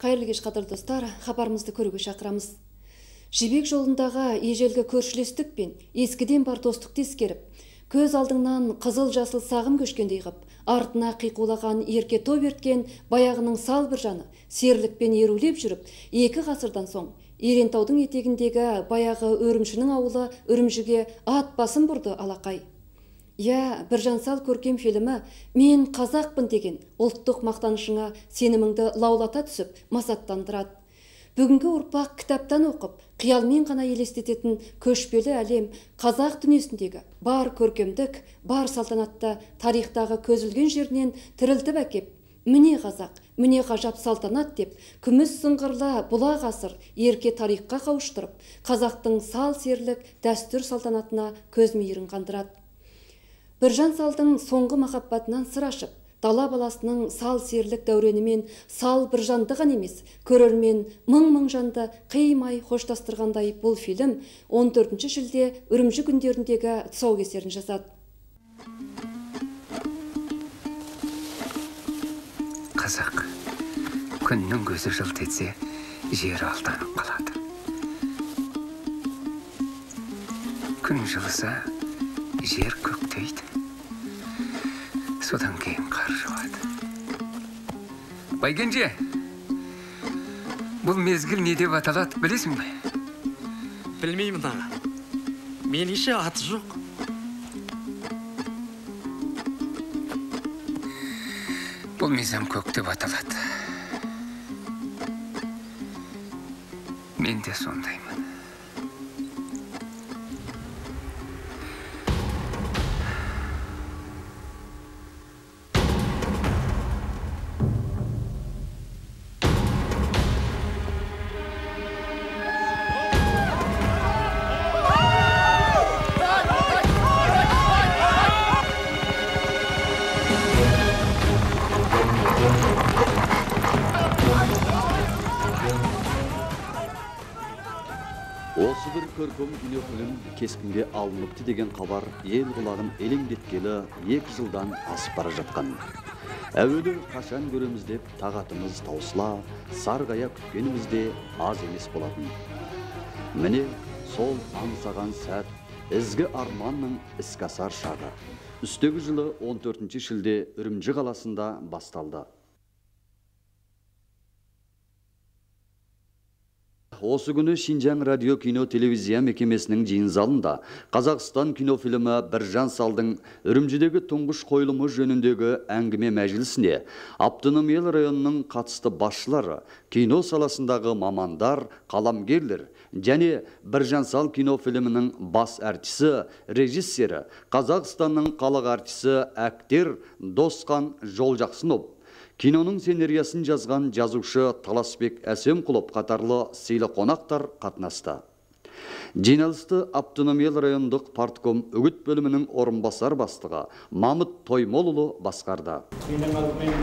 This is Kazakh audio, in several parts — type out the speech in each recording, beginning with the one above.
Қайырлы кеш, қадірлі достар, хабарымызды көруге шақырамыз. Жібек жолындағы ежелгі көршілестік пен ескіден бар достықты ескеріп, көз алдыңнан қызыл-жасыл сағым көшкендей қып, артына қиқулаған ерке топ ерткен баяғының сал бір жаны серлікпен ерулеп жүріп, 2 ғасырдан соң Ерентаудың етегіндегі баяғы өрімшінің ауылы үрімжіге ат басын бұрды алақай. Біржан Сал көркем фильмі «Мен қазақпын» деген ұлттық мақтанышыңа сеніміңді лаулата түсіп, масаттандырады. Бүгінгі ұрпақ кітаптан оқып, қиялмен ғана елестететін көшпелі әлем қазақ дүниесіндегі бар көркемдік, бар салтанатты тарихтағы көзілген жерінен тірілтіп әкеп, міне қазақ, міне ғажап салтанат деп, күміс сыңғырлы бұла ғасыр ерке тарихқа қауыштырып, қазақтың сал серлік дәстүр салтанатына көз мейірін қандырады. Біржан Салдың соңғы махаббатынан сыр ашып, дала баласының сал серлік дәуренімен сал біржанды ғана емес, көрермен мың-мың жанды қимай хоштастырғандай бұл фильм 14 шілде үрімжі күндеріндегі тұсаукесерін жасады. Қазақ күннің көзі жылт етсе, жер алданып қалады. Күн жылыса, жер көктейді. Содан кейін қар жауады. Байгенже, бұл мезгіл не деп аталады, білесің бе? Білмеймін аға. Меніңше аты жоқ. Бұл мезам көк деп аталады. Мен де сондаймын. Осы бір көркем кинофильм кескінге алыныпты деген хабар ел құлағын елеңдеткелі 2 жылдан асып бара жатқан. Әуелі қашан көреміз деп тағатымыз таусыла, сарғая күткенімізде аз емес болатын. Міне сол аңсаған сәт ізгі арманның іске асар шағы. Үстегі жылы 14 шілде Үрімжі қаласында басталды. Осы күні Шинжаң радио кино телевизия мекемесінің жиын залында Қазақстан кинофильмі Біржан Салдың Үрімжідегі тұңғыш қойылымы жөніндегі әңгіме мәжілісіне автономиялы районының қатысты басшылары, кино саласындағы мамандар, қаламгерлер және Біржан Сал кинофильмінің бас әртісі, режиссері, Қазақстанның халық артисі актер Досқан Жолжақсынов, киноның сценариясын жазған жазушы Таласбек Әсемқұлов қатарлы сыйлы қонақтар қатынасты. Жиналысты автономиялы райондық партком үгіт бөлімінің орынбасар бастығы Мамыт Тоймолұлы басқарды. Менің алдымен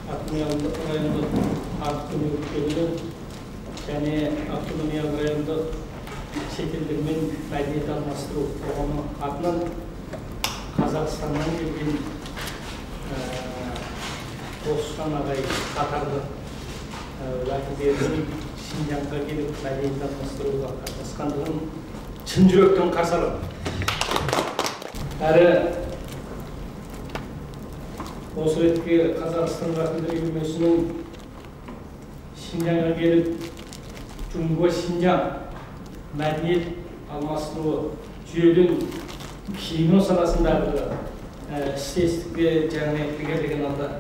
автономиялы райондық партком үгіт бөлімі және автономиялы райондық шетелдермен мәдениет алмастыру қоғамы атынан Қазақстаннан келген Досқан ағай қатарлы уәкілдердің Шинжаңға келіп мәдениет алмастыруға қатысқандығын шын жүректен қарсы аламын. Әрі осы ретте Қазақстан уәкілдер үйірмесінің Шинжаңға келіп Джунго Шинжаң мәдениет алмастыру жүйелін кино саласындағы істестікке жаңа егерлеген алда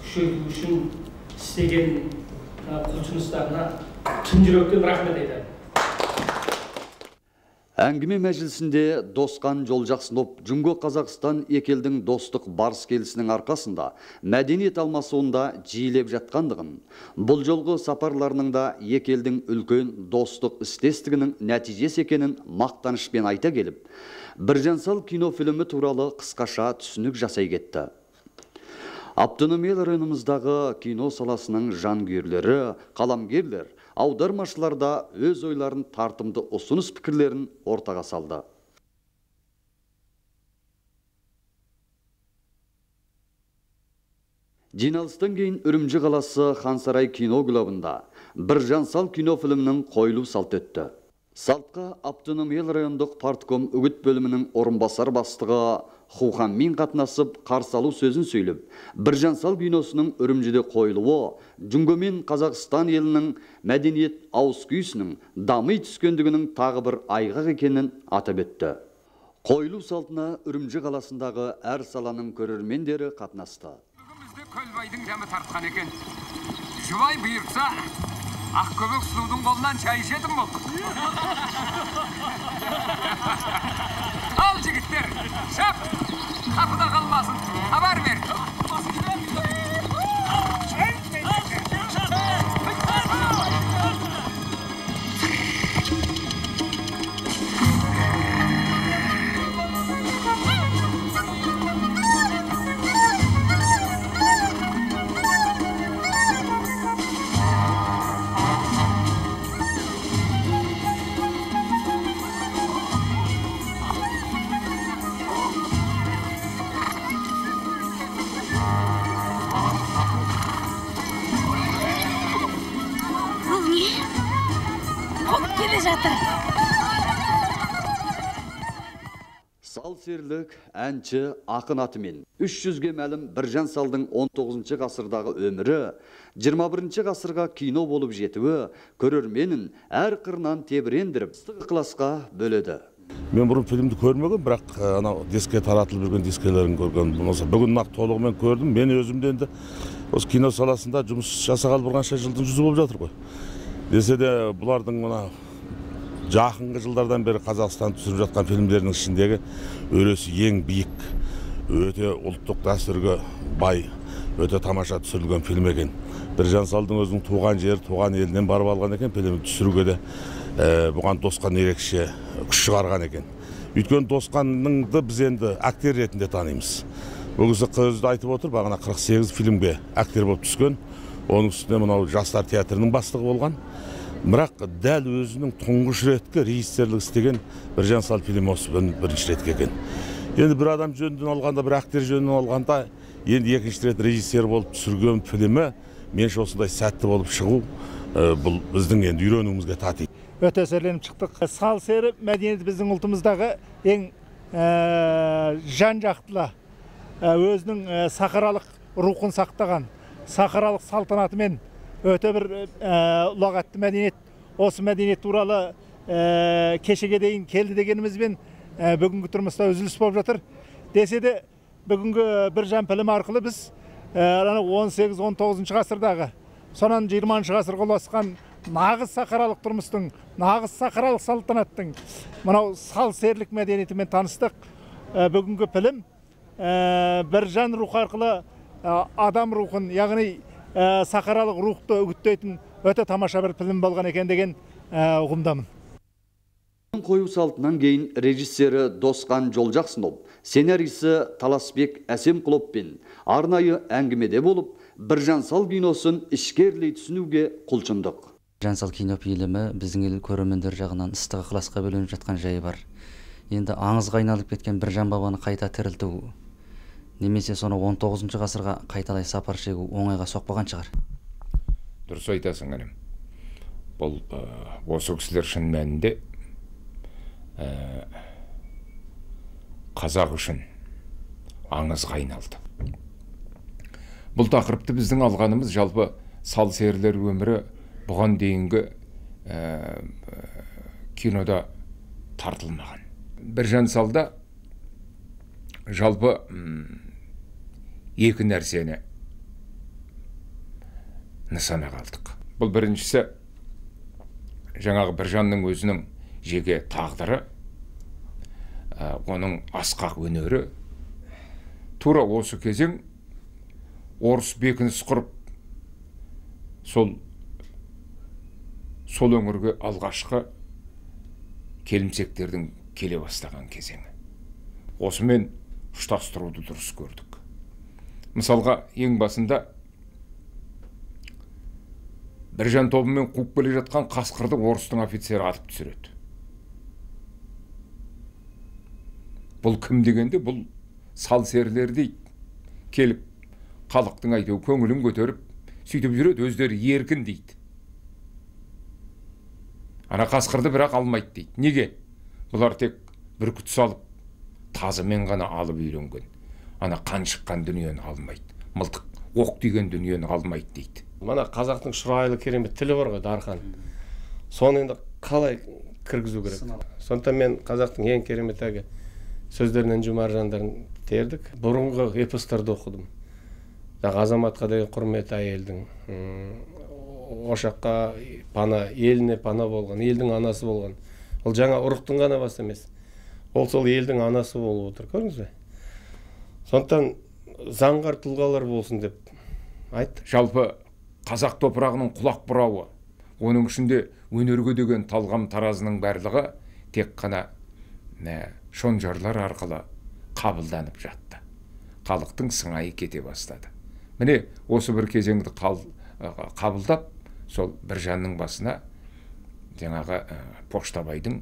күшейту үшін істеген құлшыныстарына шын жүректен рахмет айтамын. Әңгіме мәжілісінде Досқан Жолжақсынов Джунго Қазақстан екі елдің достық барыс келісінің арқасында мәдениет алмасуында жиілеп жатқандығын, бұл жолғы сапарларының да екі елдің үлкен достық істестігінің нәтижесі екенін мақтанышпен айта келіп, Біржан Сал кинофильмі туралы қысқаша түсінік жасай кетті. Автономия районымыздағы кино саласының жанкүйерлері, қаламгерлер, аудармашылар да өз ойларын тартымды ұсыныс пікірлерін ортаға салды. Жиналыстан кейін Үрімжі қаласы Хансарай кино клубында Біржан Сал кино фильмінің қойылу салт өтті. Салтқа Автономия райондық партком үгіт бөлімінің орынбасар бастығы Хуханмен қатынасып қарсы алу сөзін сөйлеп, Біржан Сал киносының Үрімжіде қойылуы Жүнгөмен Қазақстан елінің мәдениет ауыз-күйісінің дами түскендігінің тағы бір айғақ екенін атап өтті. Қойылу салтына Үрімжі қаласындағы әр саланың көрермендері қатынасты. Көлбайдың дәмі тартқан екен. Жұбай бұйыртса, Ақкөбек сұлудың қолынан шай ішетін болды. Ал жігіттер, шап, қапыда қалмасын, хабар бер. Сал-серлік әнші ақын атымен 300-ге мәлім Біржан Салдың 19 ғасырдағы өмірі 21 ғасырға кино болып жетуі көрерменін әр қырынан тебірендіріп ықыласқа бөледі. Мен бұрын фильмді көрмеген, бірақ анау диске таратылып жүрген дискелерін көрген. Бүгін нақ толығымен көрдім. Мен өзімден де осы кино саласында жұмыс жасағалы бұрғанша жылдың жүзі болып жатыр ғой. Десе де бұлардың мына жақынғы жылдардан бері Қазақстан түсіріп жатқан фильмдерінің ішіндегі өресі ең биік, өте ұлттық дәстүрге бай, өте тамаша түсірілген фильм екен. Біржан Салдың өзінің туған жері, туған елінен барып алған екен, фильмді түсіруге де бұған Досқан ерекше күш шығарған екен. Өйткені Досқаныңды біз енді актер ретінде танимыз. Бұл кісі қызды айтып отыр, бағана 48 фильмге актер болып түскен. Оның үстіне мынау жастар театрының бастығы болған. Бірақ дәл өзінің тұңғыш ретке режиссерлік істеген Біржан Сал фильмі осы бірінші ретке екен. Енді бір адам жөнінен алғанда, бір актер жөнінен алғанда, енді екінші рет режиссер болып түсірген фильмі менше осындай сәтті болып шығу, бұл біздің енді үйренуімізге татиды. Өте әсерленіп шықтық. Сал-сері мәдениеті біздің ұлтымыздағы ең жан-жақтылы, өзінің сахаралық рухын сақтаған, сахаралық салтанатымен өте бір ұлағатты мәдениет. Осы мәдениет туралы кешеге дейін келді дегенімізбен бүгінгі тұрмыста үзіліс болып жатыр. Десе де бүгінгі Біржан фильмі арқылы біз 18-19 ғасырдағы, сонан 20 ғасырға ұласқан нағыз сахаралық тұрмыстың, нағыз сахаралық салтанаттың мынау сал-серлік мәдениетімен таныстық. Бүгінгі фильм Біржан рухы арқылы адам рухын, яғни сахаралық рухты үгіттейтін өте тамаша бір фильм болған екен деген ұғымдамын. Қою салтынан кейін режиссері Досқан Жолжақсынов, сценарийсі Таласбек Әсемқұлов пен арнайы әңгімеде болып, Біржан Сал киносын ішкерлей түсінуге құлшындық. Біржан Сал кино фильмі біздің ел көрермендер жағынан ыстық ықыласқа бөленіп жатқан жайы бар. Енді аңызға айналып кеткен Біржан бабаны қайта тірілту, немесе соны 19 ғасырға қайталай сапар шегу оңайға соқпаған шығар. Дұрыс айтасың, інім. Бұл осы кісілер шын мәнінде қазақ үшін аңызға айналды. Бұл тақырыпты біздің алғанымыз жалпы сал-серілер өмірі бұған дейінгі кинода тартылмаған. Біржан Салда жалпы екі нәрсені нысана қалдық. Бұл біріншісі жаңағы Біржанның өзінің жеке тағдыры, оның асқақ өнері. Тура осы кезең орыс бекініс құрып, сол өңірге алғашқы келімсектердің келе бастаған кезеңі. Осымен ұштастыруды дұрыс көрдік. мысалға ең басында Біржан тобымен қуып келе жатқан қасқырды орыстың офицері атып түсіреді. Бұл кім дегенде, бұл сал серілер дейді. Келіп, халықтың айтуы көңілін көтеріп, сөйтіп жүреді, өздері еркін дейді. Ана қасқырды бірақ алмайды дейді. Неге? Бұлар тек бүркіт салып, тазымен ғана алып үйренген. Ана қан шыққан дүниені алмайды. Мылтық, оқ деген дүниені алмайды дейді. Мана қазақтың шұрайлы керемет тілі бар ғой, дархан. Соны енді қалай кіргізу керек? Сондықтан мен қазақтың ең керемет әгі сөздерінен жұмаржандарын тердік. Бұрынғы эпостарды оқыдым. Азаматқа деген құрмет әйелдің, ошаққа пана, еліне пана болған, елдің анасы болған. Ол жаңа ұрықтың ғана басы емес. Ол сол елдің анасы болып отыр, көрдіңіз бе? Сондықтан заңғар тұлғалар болсын деп айт. Жалпы қазақ топырағының құлақ бұрауы, оның ішінде өнерге деген талғам таразының барлығы тек қана шонжарлар арқылы қабылданып жатты. Халықтың сыңайы кете бастады. Міне осы бір кезеңді қабылдап, сол Біржанның басына жаңағы Поштабайдың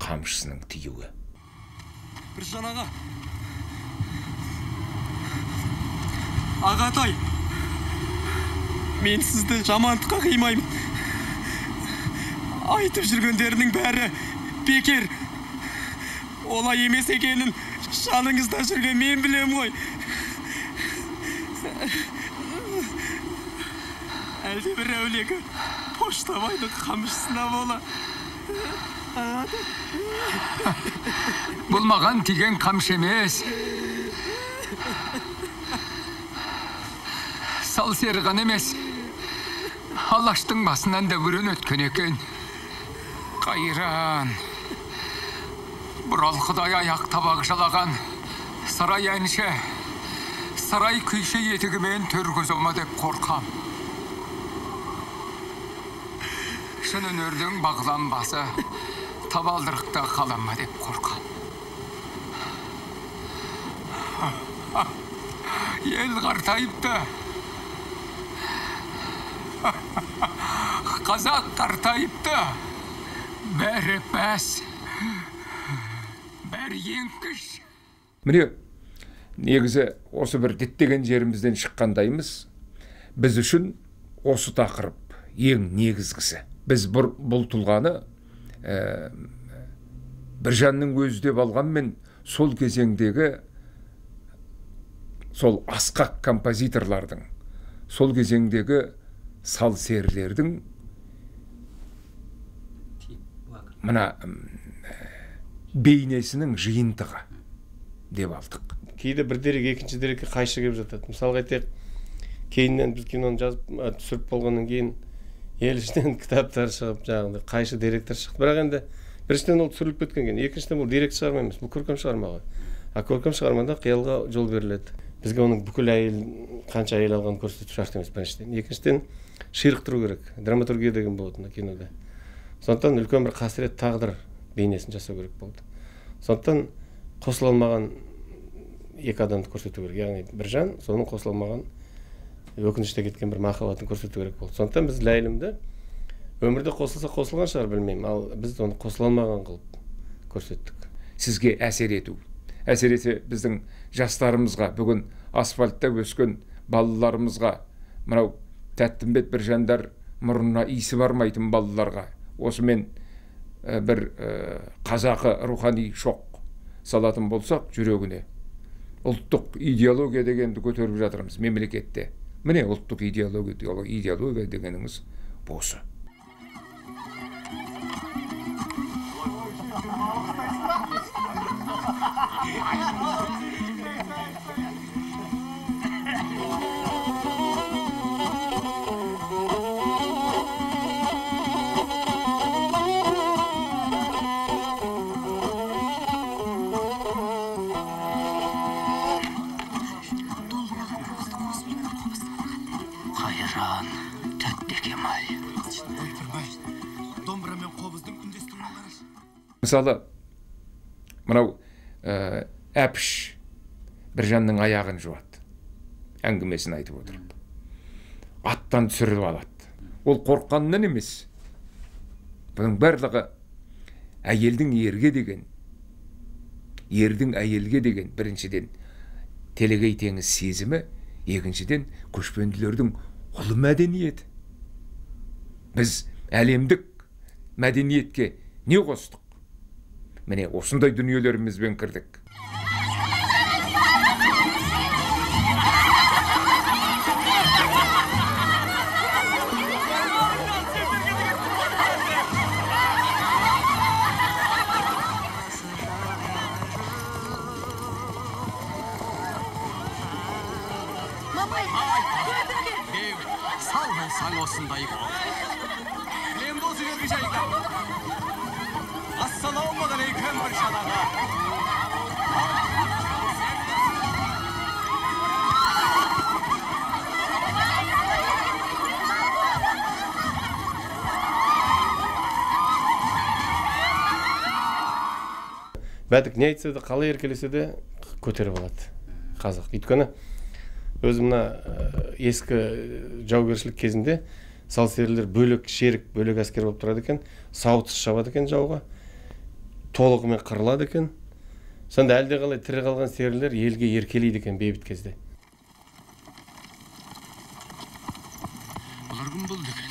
қамшысының тиюі. Біржан аға, ағатай, мен сізді жамандыққа қимаймын. Айтып жүргендерінің бәрі бекер. Олай емес екенін жаныңызда жүрген мен білем ғой. Әлде бір әулегі Поштабайдың қамшысына бола. Бұл маған тиген қамшы емес. Сал серіған емес. Алаштың басынан да өрен өткен екен. Қайран. Бұралқыдай аяқ табақ жалаған. Сарай әнші. Сарай күйші етігімен төргіз олма деп қорқам. Шын өнердің бағланбасы табалдырықта қалама деп қорқам. Ел қартайыпты. Қазақ қартайыпты. Бәрі пәс. Бәрі еңкіш. Міне, негізі осы бір діттеген жерімізден шыққандаймыз. Біз үшін осы тақырып ең негізгісі. Біз бұл тұлғаны Біржанның өзі деп алғанмен сол кезеңдегі сол асқақ композиторлардың, сол кезеңдегі сал серілердің мына бейнесінің жиынтығы деп алдық. Кейде бір дерек екінші дерекке қайшы келіп жатады. Мысалға айтайық, кейіннен біз киноны жазып түсіріп болғаннан кейін ел ішінен кітаптар шығып, жаңағыдай қайшы деректер шықты. Бірақ енді біріншіден ол түсіріліп кеткен кейін, екіншіден бұл дерек шығарма емес, бұл көркем шығарма ғой. Көркем шығармада қиялға жол беріледі. Бізге оның бүкіл қанша әйел алғанын көрсетіп шарт емес біріншіден. Екіншіден ширықтыру керек. Драматургия деген болады кинода. Сондықтан үлкен бір қасірет тағдыр бейнесін жасау керек болды. Сондықтан қосыла алмаған екі адамды көрсету керек. Яғни Біржан, соның қосыла алмаған өкініште кеткен бір махаббатын көрсету керек болды. Сондықтан біз Ләйлімді өмірде қосылса қосылған шығар, білмеймін, ал біз оны қосыла алмаған қылып көрсеттік. Сізге әсер ету. Әсер ете біздің жастарымызға, бүгін асфальтта өскен балаларымызға, мынау Тәттімбет Біржандар мұрнына иісі бармайтын балаларға осымен бір қазақы рухани шоқ салатын болсақ жүрегіне. Ұлттық идеология дегенді көтеріп жатырмыз мемлекетте. Міне ұлттық идеология дегеніңіз осы. Мысалы, мынау Әпіш Біржанның аяғын жуады. әңгімесін айтып отырып. Аттан түсіріп алады. Ол қорққанынан емес. Бұның барлығы әйелдің ерге деген, ердің әйелге деген біріншіден телегей теңіз сезімі, екіншіден көшпенділердің ұлы мәдениеті. Біз әлемдік мәдениетке не қостық? Міне осындай дүниелерімізбен кірдік. Сал осындай Мен досы бергі жайға. Ассалаумағалейкум бір шанаға. Бәдік не айтса да, қалай еркелесе де көтеріп алады қазақ. Өйткені өзі мына ескі жаугершілік кезінде сал серілер бөлек шерік, бөлек әскер болып тұрады екен, сауытсыз шабады екен жауға, толығымен қырылады екен. Сонда әлде қалай тірі қалған серілер елге еркелейді екен бейбіт кезде. Бұлар кім болды екен?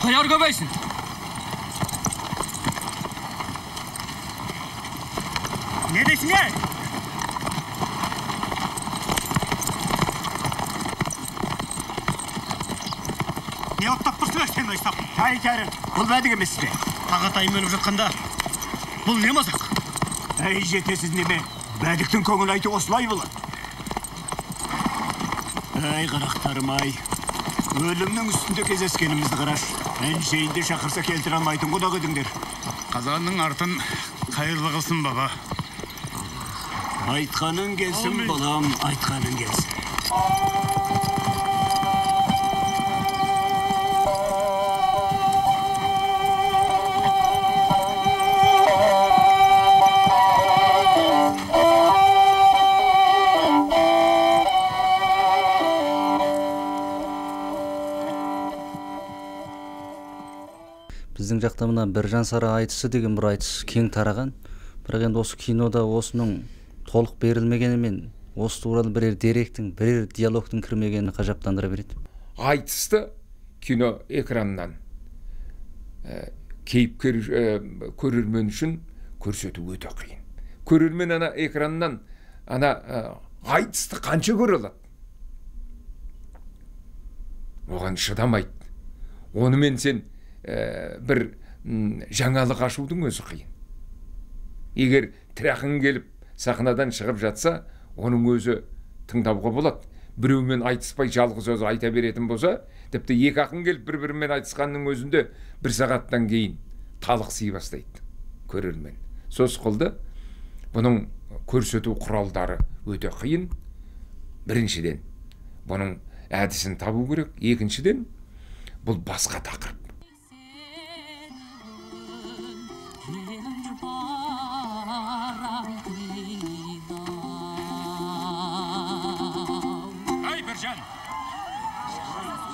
Қаяр көбейсін? Не дейсің әй? Не оттап тұрсың әй сен айстап? Әй кәрі, бұл бәдік емес пе? Ағатайым өліп жатқанда бұл не мазақ? Әй жетесіз неме, бәдіктің көңіл айты осылай болады. Әй қарақтарым ай, өлімнің үстінде кезескенімізді қараш. Әншейінде шақырса келтіре алмайтын құда көдіңдер. Қазанның артын қайырлы қылсын баба. Айтқаның келсін балам, айтқаның келсін. Біздің жақта мына Біржан Сара айтысы деген бір айтыс кең тараған. Бірақ енді осы кинода осының толық берілмегенімен, осы туралы бірер деректің, бірер диалогтың кірмегені қажаптандыра береді. Айтысты кино экраннан кейіпкер көрермен үшін көрсету өте қиын. Көрермен ана экраннан айтысты қанша көре алады? Оған шыдамайды. Онымен сен бір жаңалық ашудың өзі қиын. Егер тірақың келіп сахнадан шығып жатса, оның өзі тыңдауға болады. Біреумен айтыспай жалғыз өзі айта беретін болса, тіпті екі ақын келіп бір-бірімен айтысқанның өзінде бір сағаттан кейін талықси бастайды көрермен. Сөз қылды, бұның көрсету құралдары өте қиын. Біріншіден, бұның әдісін табу керек. Екіншіден, бұл басқа тақырып.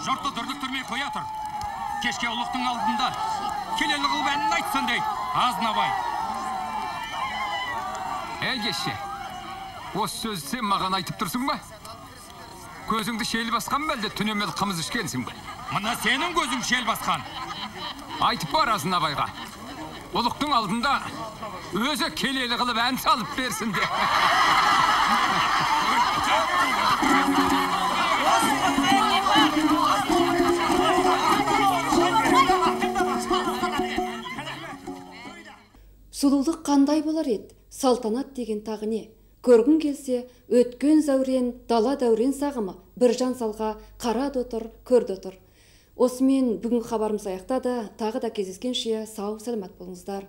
Жұртты дүрліктірмей қоя тұр. Кешке ұлықтың алдында келелі қылып әнін айтсын дейді. Азнабай. Әй кешке, осы сөзді сен маған айтып тұрсың ба? Көзіңді шел басқан бәлде түнемел қымыз ішкенсің бе? Мына сенің көзің шел басқан. Айтып бар Азнабайға. Ұлықтың алдында өзі келелі қылып ән салып берсін де. Сұлулық қандай болар еді? Салтанат деген тағы не? Көргің келсе, өткен зәурен, дала дәурен сағымы, Біржан Салға қарады отыр, көрді отыр. Осымен бүгін хабарымыз аяқтады. Тағы да кездескенше сау, саламат болыңыздар.